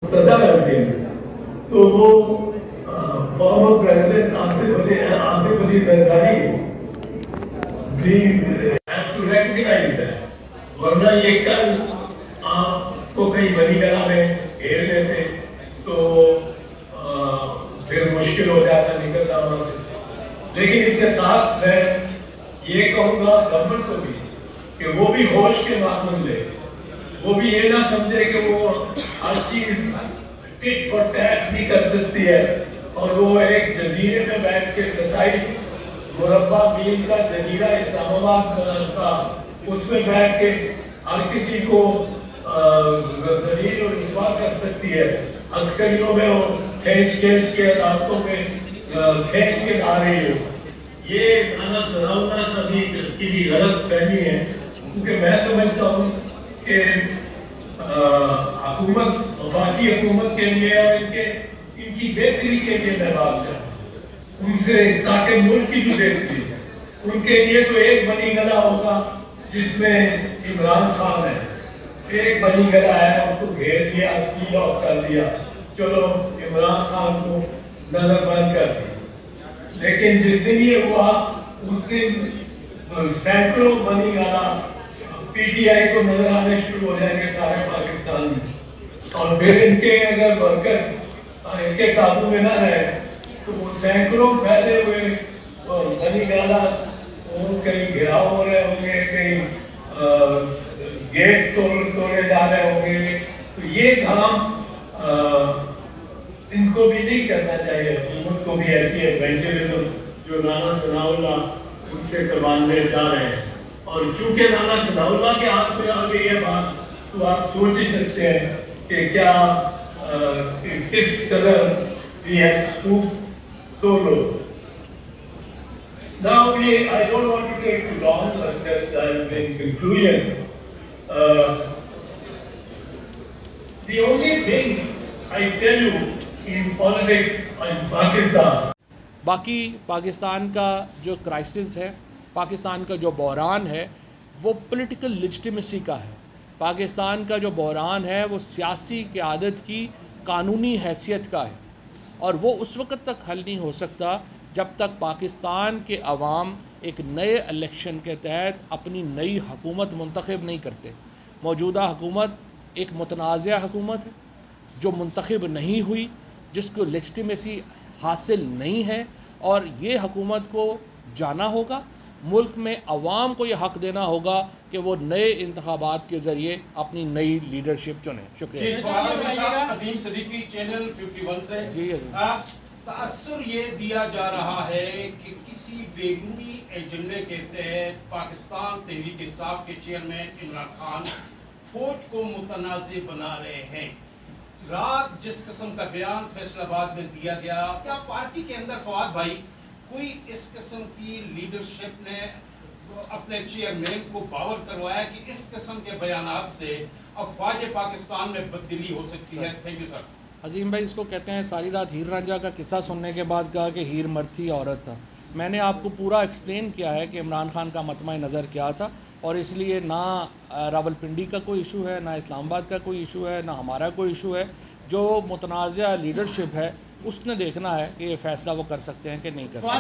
सजा करते हैं तो वो फॉर्मर प्रेसिडेंट आसिफ अली जरदारी भी हैव टू रेक्टिफाई दैट, वरना ये कल आपको कहीं बनी गला में घेर लेते तो फिर मुश्किल हो जाता निकलना वहां से। लेकिन इसके साथ मैं ये कहूँगा गवर्नमेंट को भी कि वो भी होश के मामले ले, वो भी ये ना समझे कि वो हर चीज टिट फॉर टैट भी कर सकती है और वो एक जजीरे में बैठ के 27 मुरब्बा मील का जजीरा इस्लामाबाद का उसमें बैठ के हर किसी को जलील और रुसवा कर सकती है। हथकड़ियों में वो खींच के रास्तों में खींच के ला रही हो, ये खाना सराउना सभी की भी गलत फहमी है। क्योंकि मैं समझता हूँ कि हुकूमत वफाकी हुकूमत के लिए और इनकी बेहतरी के लिए मैं बात कर उनसे, ताकि मुल्क की भी बेहतरी है उनके लिए तो एक बनी गला होगा जिसमें इमरान खान है, एक बनी गला है उसको घेर दिया, स्पीड ऑफ कर दिया, चलो इमरान खान को नजर बंद कर दी। लेकिन जिस दिन ये हुआ उस दिन सैकड़ों बनी गला पीटीआई को नजर आने शुरू हो जाएंगे सारे पाकिस्तान में, और फिर इनके अगर वर्कर इनके काबू में ना रहे तो वो सैकड़ों फैले हुए बनी गाला कहीं घिराव हो रहे होंगे, कहीं गेट तोड़े जा रहे होंगे। तो ये काम इनको भी नहीं करना चाहिए, हुकूमत को भी ऐसी एडवेंचरिज्म जो राना सनाउल्लाह उनसे करवाने जा रहे हैं। और चूंकि राना सनाउल्लाह के हाथ में आ गई है बात, तो आप सोच ही सकते हैं कि क्या किस तरह we have stooped so low. Now I don't want to take too long, but just in conclusion, the only thing I tell you in politics in Pakistan. बाकी पाकिस्तान का जो क्राइसिस है, पाकिस्तान का जो बहरान है वो पॉलिटिकल लेजिटिमेसी का है। पाकिस्तान का जो बहरान है वो सियासी क़यादत की कानूनी हैसियत का है, और वो उस वक़्त तक हल नहीं हो सकता जब तक पाकिस्तान के अवाम एक नए इलेक्शन के तहत अपनी नई हुकूमत मुंतखब नहीं करते। मौजूदा हुकूमत एक मुतनाज़ा हुकूमत है जो मुंतखब नहीं हुई, जिसको लेजिटिमेसी हासिल नहीं है, और ये हुकूमत को जाना होगा। मुल्क में अवाम को यह हक़ देना होगा कि वो नए इंतखाबात के ज़रिए अपनी नई लीडरशिप चुने। शुक्रिया। अजीम सदीकी, चैनल 51 से। जी तासुर ये दिया जा रहा है कि किसी बेरूनी एजेंडे के तहत पाकिस्तान तहरीक इंसाफ के चेयरमैन इमरान खान फौज को मुतनाज़ बना रहे हैं। रात जिस किस्म का बयान फैसलाबाद में दिया गया, क्या पार्टी के अंदर फवाद भाई कोई इस किस्म की लीडरशिप ने अपने चेयरमैन को बावर करवाया कि इस किस्म के बयानात से अफवाज पाकिस्तान में तब्दीली हो सकती है? Thank you sir. अजीम भाई, इसको कहते हैं सारी रात हीर रांझा का किस्सा सुनने के बाद कहा कि हीर मर्द थी औरत था। मैंने आपको पूरा एक्सप्लेन किया है कि इमरान खान का मतमा नज़र क्या था, और इसलिए ना रावलपिंडी का कोई इशू है, ना इस्लामाबाद का कोई इशू है, ना हमारा कोई इशू है। जो मुतनाज़ा लीडरशिप है उसने देखना है कि ये फ़ैसला वो कर सकते हैं कि नहीं कर सकते।